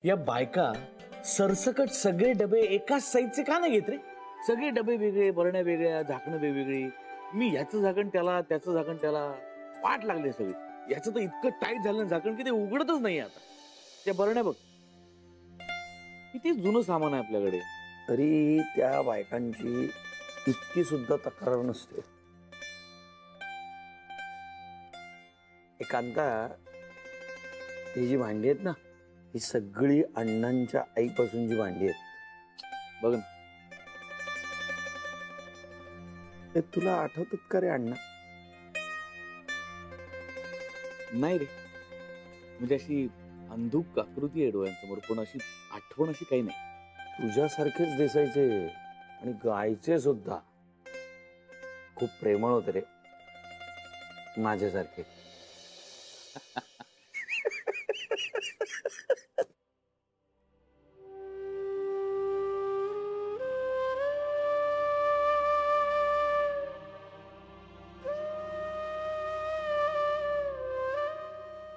या बायका सरसकट सगळे डबे एकाच साईजचे का नाही घेत रे? सगळे डबे वेगळे, बरण्या वेगळ्या, झाकणं वेगवेगळी. मी ह्याचं झाकण त्याला, त्याचं झाकण त्याला, पाठ लागले सगळे. याचं तर इतकं टाईट झालं झाकण की ते उघडतच नाही आता. त्या बरण्या बघ, किती जुनं सामान आहे आपल्याकडे. तरी त्या बायकांची इतकी सुद्धा तक्रार नसते. एकांता ही जी भांडी आहेत ना, ही सगळी अण्णांच्या आईपासूनची भांडी आहेत. बघ ना, हे तुला आठवतात का रे अण्णा? नाही रे, म्हणजे अशी अंधूक आकृती आहे डोळ्यांसमोर, पण अशी आठवण अशी काही नाही. तुझ्यासारखेच दिसायचे आणि गायचे सुद्धा. खूप प्रेमळ होते रे, माझ्यासारखे.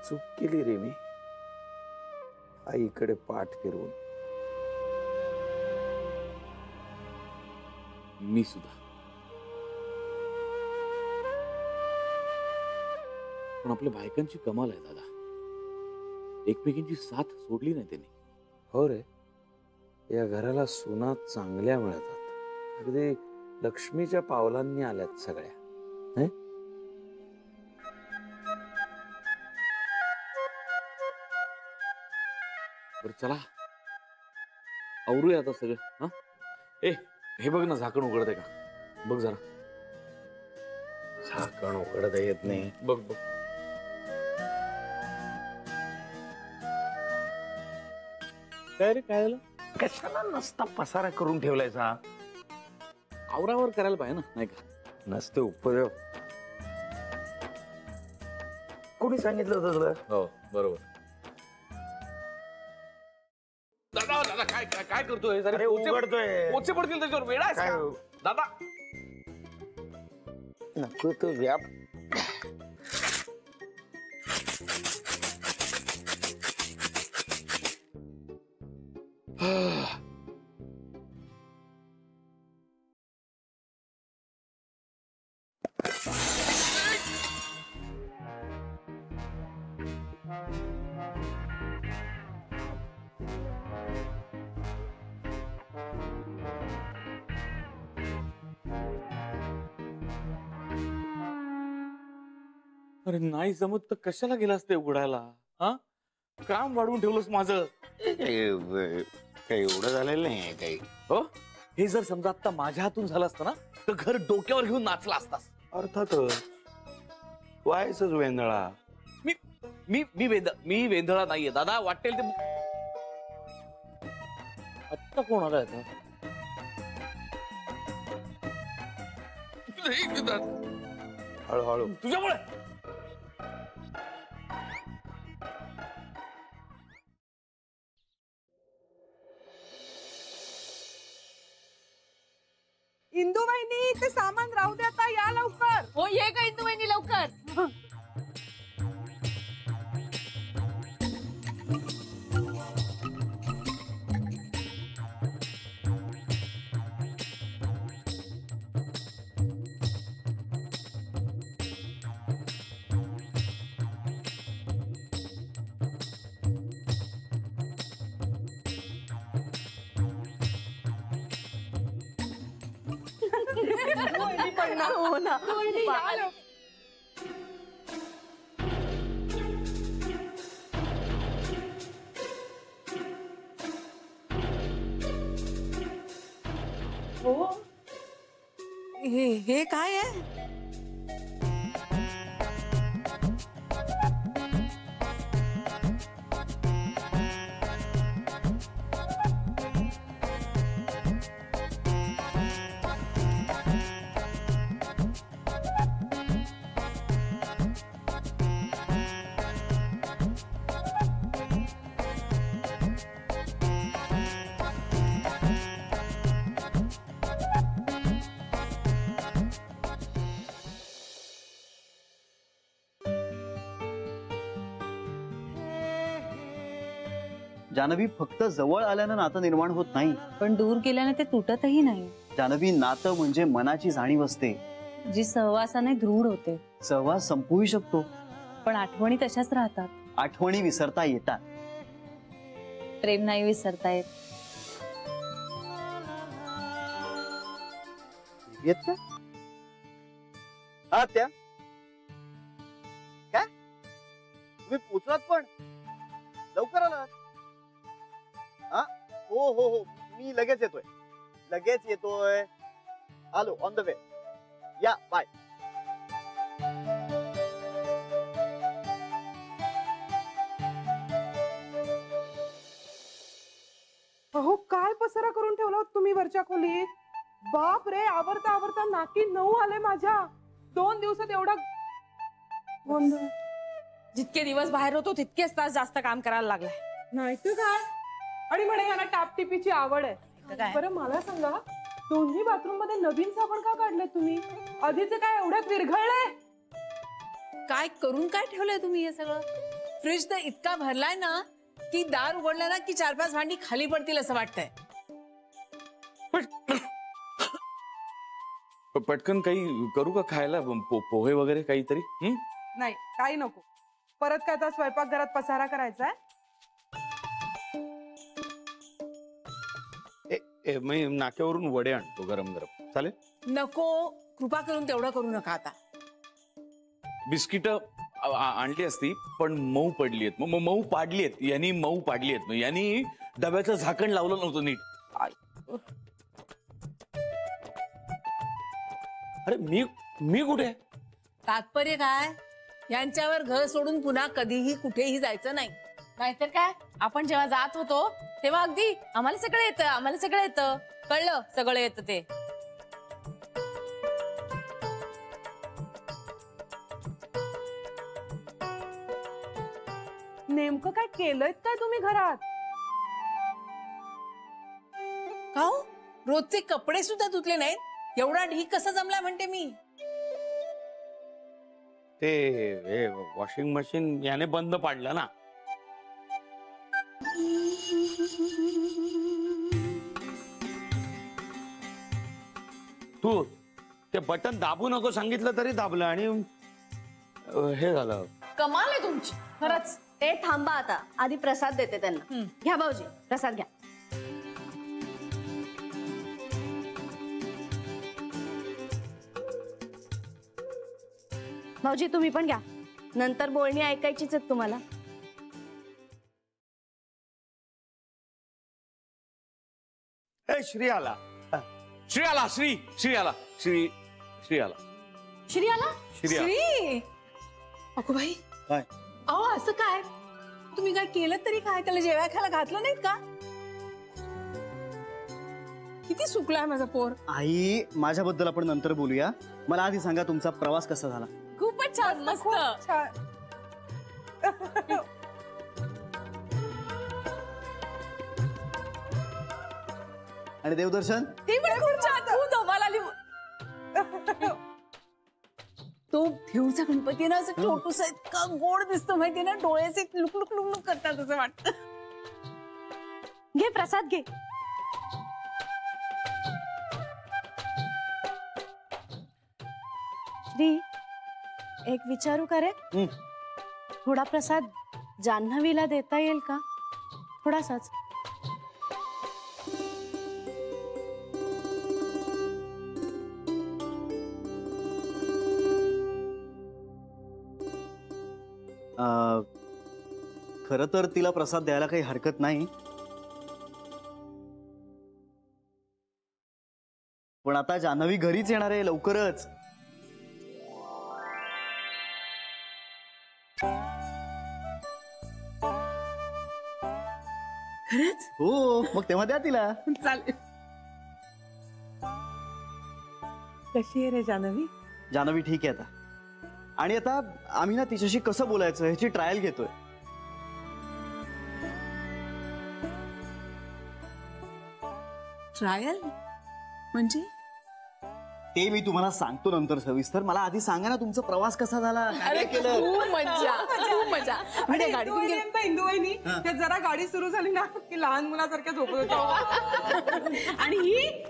चूक केली रे मी, आईकडे पाठ फिरवून. मी सुद्धा. पण आपल्या बायकांची कमाल आहे दादा, एकमेकींची साथ सोडली नाही त्यांनी. हो रे, या घराला सुना चांगल्या मिळतात. अगदी लक्ष्मीच्या पावलांनी आल्यात सगळ्या. बरं चला आवरूया आता सगळं. हा, ए हे बघ ना, झाकण उघडत का? बघ जरा. झाकण उघडता येत नाही. बघ बघ. काय रे, काय झालं? कशाला नसता पसारा करून ठेवलायचा? आवरावर करायला पाहिजे ना, नाही का? नसते उपयोग. कोणी सांगितलं होतं तुला? हो बरोबर. दादा दादा काय काय काय करतोय? अरे उघडतोय. पोचे पडतील त्याच्यावर, वेळा आहे काय का? दादा नको तो व्याप. अरे नाही जमत तर कशाला गेलास ते उघडायला? हा, काम वाढवून ठेवलंस माझं. काही एवढं झालेलं नाही काही. हो, हे जर समजा आता माझ्या हातून झालं असतं ना, तर घर डोक्यावर घेऊन नाचला असतास. अर्थातच. व्हायचंच वेंधळा. मी वेंधळा नाहीये दादा, वाटेल ते. आत्ता कोण आलाय आता? हळूहळू. तुझ्यामुळे. इंदू वहिनी, ते सामान राहू दे आता, या लवकर. हो, ये का इंदू वहिनी लवकर. हो ना. हो, हे काय आहे? जानवी, फक्त जवळ आल्यानं नातं निर्माण होत नाही, पण दूर गेल्याने ते तुटतही नाही. जानवी, नातं म्हणजे मनाची जाणीव असते, जी सहवासाने दृढ होते. सहवास संपूही शकतो, पण आठवणी तशाच राहतात. आठवणी विसरता येतात. प्रेम नाही विसरता येत. येत का? हा त्या काय तुम्ही पोचलात पण लवकर आलात? हा, हो हो हो, मी लगेच येतोय. आलो, ऑन द वे. या, बाय. अहो काय पसारा करून ठेवला होता तुम्ही वरच्या खोलीत. बाप रे, आवरता आवरता नाकी 9 आले माझ्या. 2 दिवसात एवढा गोंधळ. जितके दिवस बाहेर होतो तितकेच तास जास्त काम करायला लागलाय. नाही तर काय. आणि म्हणे यांना टापटिपीची आवड आहे. बरं मला सांगा, दोन्ही बाथरूम मध्ये नवीन साबण का काढले तुम्ही? आधीचे काय एवढ्यात विरघळले? काय करून काय ठेवलंय तुम्ही हे सगळं? फ्रीज तर इतका भरलाय ना की दार उघडला ना की 4-5 भांडी खाली पडतील असं वाटतंय. पटकन काही करू का खायला? पोहे वगैरे काहीतरी? नाही, काही नको. परत काय आता स्वयंपाकघरात पसारा करायचा? मी नाक्यावरून वडे आणतो गरम गरम, चालेल? नको, कृपा करून तेवढं करू नका आता. बिस्किट आणली असती पण मऊ पडली आहेत. मऊ पाडली आहेत, यांनी मऊ पाडली आहेत. यांनी डब्याचं झाकण लावलं नव्हतं नीट. अरे मी कुठे? तात्पर्य काय? यांच्यावर घर सोडून पुन्हा कधीही कुठेही जायचं नाही. नाहीतर काय, आपण जेव्हा जात होतो तेव्हा अगदी आम्हाला सगळं येतं. कळलं, सगळं येतं ते. नेमकं काय केलंय काय तुम्ही घरात? का हो? रोजचे कपडे सुद्धा धुतले नाहीत? एवढा ढीग कसा जमला म्हणते मी. ते वॉशिंग मशीन याने बंद पाडलं ना. तू ते बटन दाबू नको सांगितलं तरी दाबलं आणि हे झालं. कमाल आहे तुमची खरंच. ते थांबा आता, आधी प्रसाद देते त्यांना. घ्या भाऊजी, प्रसाद घ्या. भाऊजी तुम्ही पण घ्या, नंतर बोलणी ऐकायचीच आहेत तुम्हाला. श्री आला. श्री आला. श्री आला. श्री, अगो बाई, काय? अहो असं काय? तुम्ही काय केलं तरी काय? त्याला जेवाय खायला घातलं नाहीत का? किती सुकलाय माझा पोर. आई, माझ्याबद्दल आपण नंतर बोलूया. मला आधी सांगा, तुमचा प्रवास कसा झाला? खूपच छान, मस्त. छान. आणि देवदर्शन? ते पण खूप छान. खूप धमाल आली. तो देऊळचा गणपती ना असं छोटूसा इतका गोड दिसतो माहितीये ना, डोळ्याचे लुक लुक लुक लुक करतात असं वाटतं. घे प्रसाद घे. श्री, एक विचारू का रे? थोडा प्रसाद जान्हवीला देता येईल का? थोडासाच. खरं तर तिला प्रसाद द्यायला काही हरकत नाही, पण आता जान्हवी घरीच येणार आहे लवकरच. खरंच? हो, मग तेव्हा द्या तिला. चालेल. कशी आहे रे जान्हवी? जान्हवी ठीक आहे आता. आणि आता आम्ही ना तिच्याशी कसं बोलायचं ह्याची ट्रायल घेतोय. ट्रायल म्हणजे? ते मी तुम्हाला सांगतो नंतर सविस्तर. मला आधी सांगा ना तुमचा प्रवास कसा झाला, काय काय केलं. खूप मजा खूप मजा. मी त्या गाडीतून गेले. इंदुवहिनी ते जरा गाडी सुरू झाली ना की लहान मुलासारख्या झोपत होतो. आणि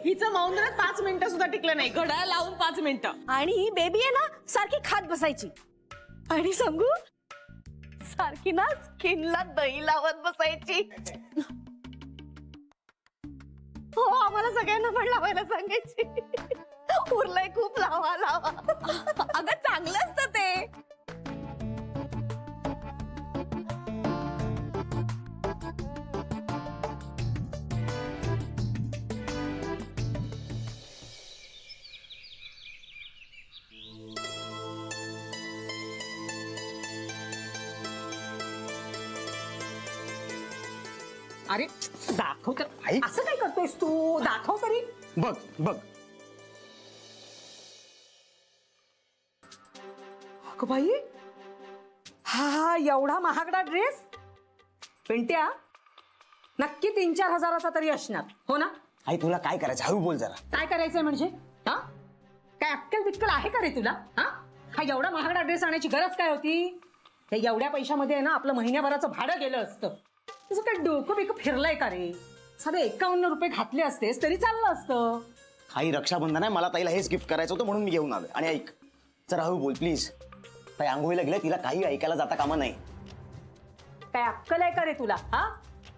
हिचं मौन 5 मिनिटं सुद्धा टिकलं नाही. घड्याळ लावून 5 मिनिटं. आणि ही बेबी आहे ना सारखी खात बसायची. आणि सांगू सारखी ना स्किनला दही लावत बसायची. हो आम्हाला सगळ्यांना पण लावायला सांगायची. उरलंय खूप लावा लावा. अगं चांगलं असतं ते. अरे दाखव तर. असं काय करतोयस तू? दाखव तरी. बघ बघ. अगं बाई हा एवढा महागडा ड्रेस. पिंट्या नक्की 3-4 हजाराचा तरी असणार हो ना? आई तुला काय करायचं, हळू बोल जरा. काय करायचंय म्हणजे? हा काय अक्कल बिक्कल आहे का रे तुला? हा एवढा महागडा ड्रेस आणायची गरज काय होती? त्या एवढ्या पैशामध्ये ना आपलं महिन्याभराचं भाडं गेलं असतं. तुझं काय डोकं बिकं फिरलंय का रे? साधे 51 रुपये घातले असतेस तरी चाललं असतं. आई रक्षाबंधन आहे, मला ताईला हेच गिफ्ट करायचं होतं म्हणून मी घेऊन आलोय. आणि ऐक जरा हळू बोल प्लीज. ताई आंघोळीला गेले, तिला काही ऐकायला जाता कामा नाही. काय अक्कल आहे का रे तुला? हा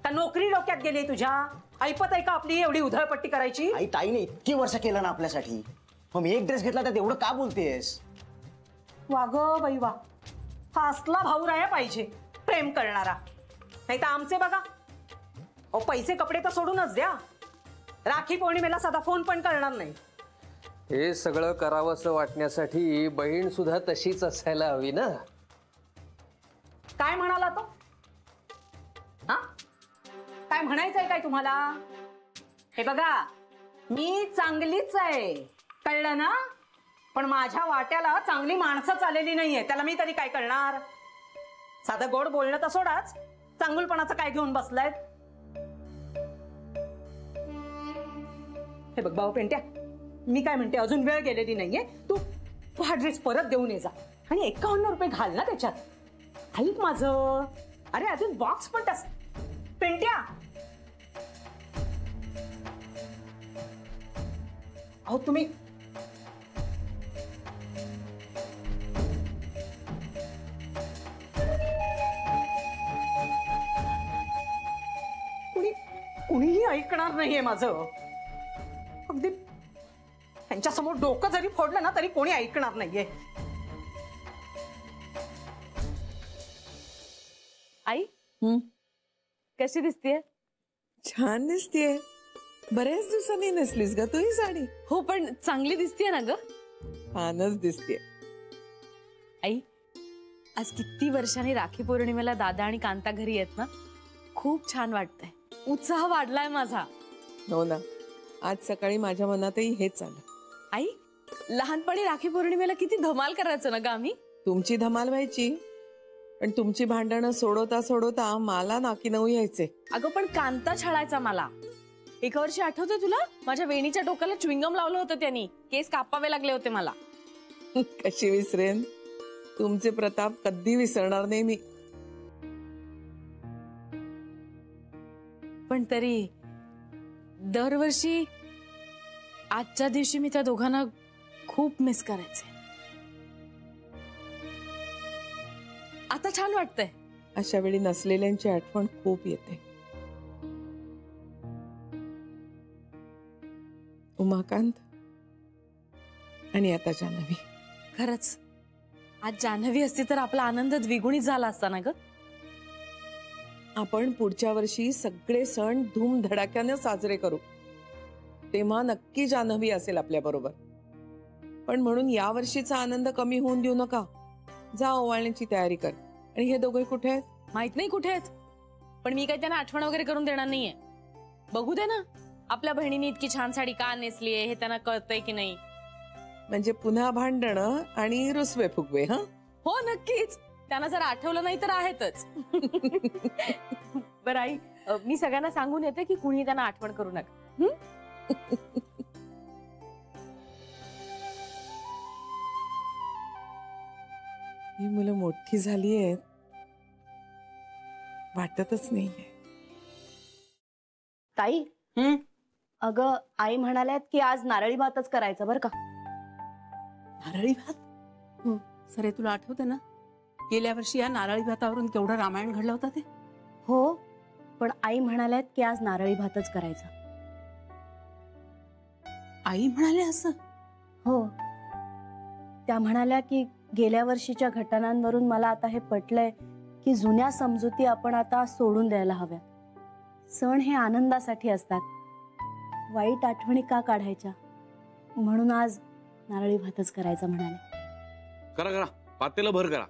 का नोकरी डोक्यात गेली तुझ्या? ऐपत आहे का आपली एवढी उधळपट्टी करायची? आई ताईने इतकी वर्ष केलं ना आपल्यासाठी, मग मी एक ड्रेस घेतला तर एवढं का बोलतेस? वा ग बाई वा. हा असला भाऊ राया पाहिजे प्रेम करणारा. नाही तर आमचे बघा पैसे कपडे तर सोडूनच द्या, राखी पौर्णिमेला साधा फोन पण करणार नाही. हे सगळं करावंसं वाटण्यासाठी बहीण सुद्धा तशीच असायला हवी ना. काय म्हणाला तो? हा काय म्हणायचंय काय तुम्हाला? हे बघा मी चांगलीच आहे कळलं ना, पण माझ्या वाट्याला चांगली माणसं आलेली नाहीये. त्याला मी तरी काय करणार? साधं गोड बोलणं तर सोडाच, चांगुलपणाचं काय घेऊन बसलाय? हे बघ भाऊ पेंट्या, मी काय म्हणते अजून वेळ गेलेली नाहीये. तू हा ड्रेस परत देऊन ये जा आणि 51 रुपये घाल ना त्याच्यात. ऐक माझं. अरे अजून बॉक्स पण तस. पेंट्या अहो तुम्ही कुणीही ऐकणार नाहीये माझं. अगदी त्यांच्या समोर डोकं जरी फोडलं ना तरी कोणी ऐकणार नाहीये. आई कशी दिसतीये? छान दिसतीये. बऱ्याच दिवसांनी नेसलीस ग तू ही साडी. हो पण चांगली दिसतीये ना ग. छानच दिसतीये. आई आज किती वर्षांनी राखी पौर्णिमेला दादा आणि कांता घरी येत ना, खूप छान वाटतंय. उत्साह वाढलाय माझा. हो ना, आज सकाळी माझ्या मनातही हेच आलं. आई लहानपणी राखी पौर्णिमेला किती धमाल करायचो ना ग आम्ही. तुमची धमाल व्हायची, पण तुमची भांडणं सोडवता सोडवता मला नाकी नऊ यायचे. अगं पण कांता छळायचा मला. एका वर्षी आठवतंय तुला, माझ्या वेणीच्या डोक्याला च्विंगम लावलं होतं त्यांनी. केस कापावे लागले होते मला. कशी विसरेन? तुमचे प्रताप कधी विसरणार नाही मी. पण तरी दरवर्षी आजच्या दिवशी मी त्या दोघांना खूप मिस करायचे. आता छान वाटतंय. अशा वेळी नसलेल्यांची आठवण खूप येते. उमाकांत आणि आता जान्हवी. खरंच आज जान्हवी असती तर आपला आनंद द्विगुणित झाला असता ना ग. आपण पुढच्या वर्षी सगळे सण धूमधडाक्याने साजरे करू, तेव्हा नक्की जान्हवी असेल आपल्या बरोबर. पण म्हणून या वर्षीचा आनंद कमी होऊन देऊ नका. जा ओवाळण्याची तयारी कर. आणि हे दोघे कुठे आहेत? माहित नाही कुठे आहेत, पण मी काही त्यांना आठवण वगैरे करून देणार नाहीये. बघू दे ना आपल्या बहिणीने इतकी छान साडी का नेसलीये हे त्यांना कळतंय की नाही. म्हणजे पुन्हा भांडणं आणि रुसवे फुगवे. हा हो नक्कीच. त्यांना जर आठवलं नाही तर आहेतच. बरं आई, मी सगळ्यांना सांगून येते की कुणी त्यांना आठवण करू नका. ही मुलं मोठी झाली आहेत वाटतच नाहीये. ताई अगं आई म्हणाल्यात की आज नारळी भातच करायचा बरं का. नारळी भात सरे तुला आठवते ना गेल्या वर्षी या नारळी भातावरून केवढं रामायण घडलं होतं ते. हो पण आई म्हणाल्यात की आज नारळी भातच करायचा. आई म्हणाले असं? हो त्या म्हणाल्या की गेल्या वर्षीच्या घटनांवरून मला आता हे पटलंय की जुन्या समजुती आपण आता सोडून द्यायला हव्यात. सण हे आनंदासाठी असतात, वाईट आठवणी का काढायच्या. म्हणून आज नारळी भातच करायचा म्हणाले. करा करा, पातेलं भर करा.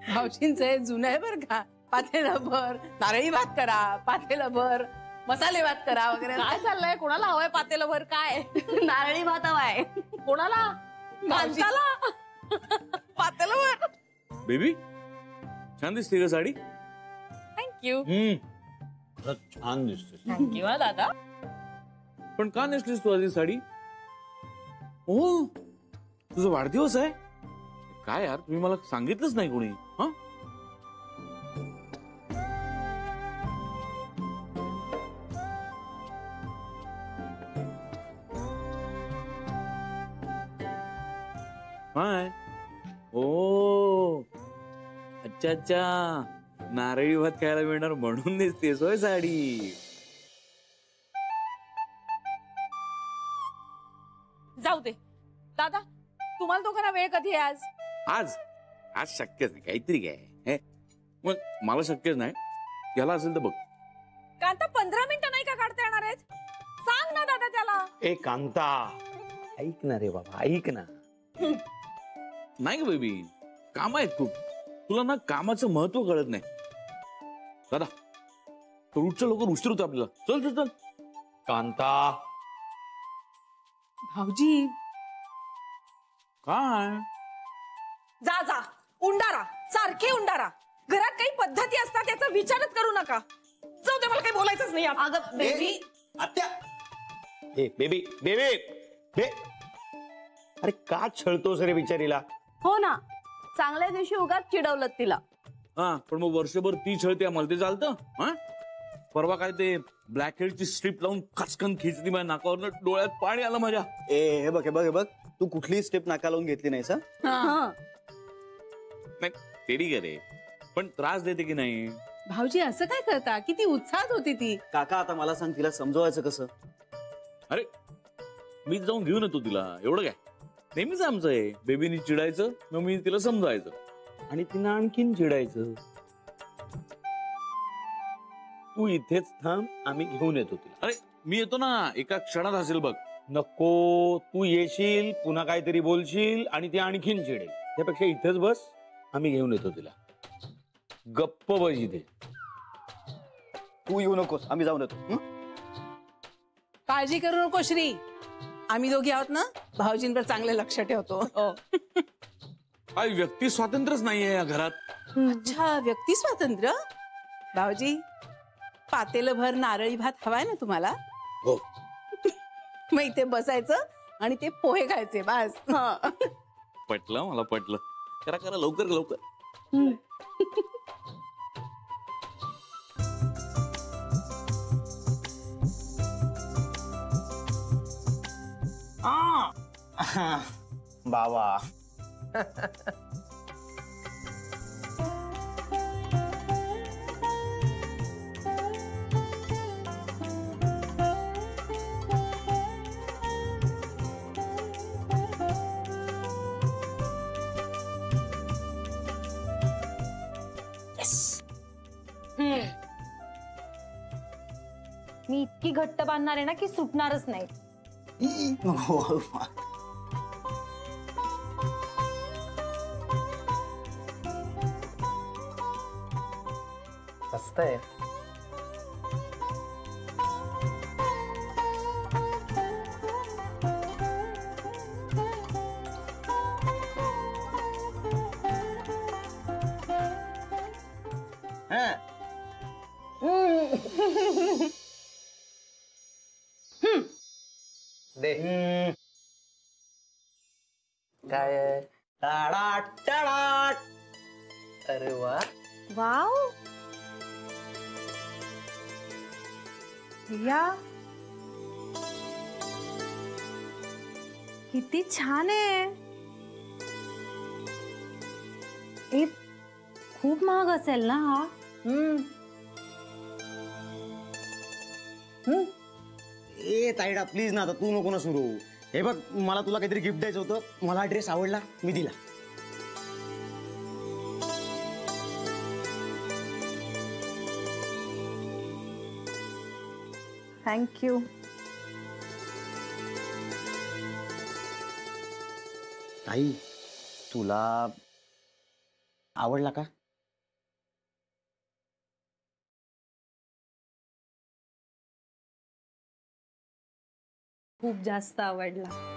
भाऊजींचं हे जुनं आहे बरं का. पातेलं भर, नारळी भात करा, पातेलं भर, मसाले भात करा वगैरे. काय चाललंय? कोणाला हवंय पातेलं भर? काय नारळी भात हवाय. कोणाला? कांताला पातेलं भर. बेबी छान दिसते का साडी? थँक्यू. छान दिसते. थँक्यू हा दादा. पण का नेसलीस तू आधी साडी? हो तुझा वाढदिवस आहे काय यार, तुम्ही मला सांगितलंच नाही कोणी. हा हाय. ओ अच्छा अच्छा, नारळी भात खायला मिळणार म्हणून नेसतेस होय साडी. जाऊ दे दादा, तुम्हाला दोघांना वेळ कधी आहे आज? आज आज शक्यच नाही, काहीतरी काय हे? मग मला शक्यच नाही, याला असेल तर बघ. कांता 15 मिनिटं नाही का काढता येणार आहेत? सांग ना दादा त्याला. ए कांता, ऐक ना रे बाबा, ऐक ना. नाही का बेबी, काम आहेत खूप. तुला ना कामाचं महत्व कळत नाही. दादा रोजच्या लवकर उशीर होतो आपल्याला. चल चल चल. कांता भाऊजी काय जा जा, उंडारा, सारखे उंडारा. घरात काही पद्धती असतात याचा विचारच करू नका. जाऊ दे, मला काही बोलायचंच नाही. अगं बेबी, आत्या ए बेबी बेबी बे, अरे का छळतोस रे बिचारीला? हो ना, चांगल्या दिवशी उगाच चिडवलं तिला. हा पण मग वर्षभर ती छळते आम्हाला, ते चालतं? हा परवा काय ते ब्लॅक हेडची स्ट्रीप लावून खचकन खिचली माझ्या नाकावरनं, डोळ्यात पाणी आलं माझ्या. हे बघ हे बघ हे बघ, तू कुठलीही स्टेप नाका लावून घेतली नाहीस. हं. नाही ते ठीक आहे रे, पण त्रास देते की नाही? भाऊजी असं काय करता? किती उत्साहात होती ती. काका आता मला सांग, तिला समजवायचं कसं? अरे मी जाऊन घेऊन येतो तिला, एवढं काय. नेहमीच आमचं आहे, बेबीनी चिडायचं मग मी तिला समजायचं. आणि तिनं आणखीन चिडायचं. तू इथेच थांब, आम्ही घेऊन येतो तिला. अरे मी येतो ना, एका क्षणात असेल बघ. नको, तू येशील, पुन्हा काहीतरी बोलशील आणि ती आणखीन चिडेल. त्यापेक्षा इथेच बस, आम्ही घेऊन येतो तिला. गप्प बस इथे. तू येऊ नकोस, आम्ही जाऊन येतो. काळजी करू नको श्री, आम्ही दोघी आहोत ना, भाऊजींवर चांगले लक्ष ठेवतो. काही व्यक्ती स्वातंत्र्यच नाहीये या घरात. अच्छा, व्यक्ती स्वातंत्र्य. भाऊजी पातेलं भर नारळी भात हवाय ना तुम्हाला? हो. मग इथे बसायचं आणि ते पोहे खायचे बस. पटलं, मला पटलं. करा करा, लवकर लवकर. बाबा मी इतकी घट्ट बांधणार आहे ना की सुटणारच नाही. मस्त आहे. दे. काय आहे? टाळाट, टाळाट. अरे वा, वाव या किती छान आहे. ए, खूप महाग असेल ना हा? ए ताईडा प्लीज ना, आता तू नको ना सुरू. हे बघ, मला तुला काहीतरी गिफ्ट द्यायचं होतं. मला ड्रेस आवडला, मी दिला. थँक्यू. ताई, तुला आवडला का? खूप जास्त आवडला.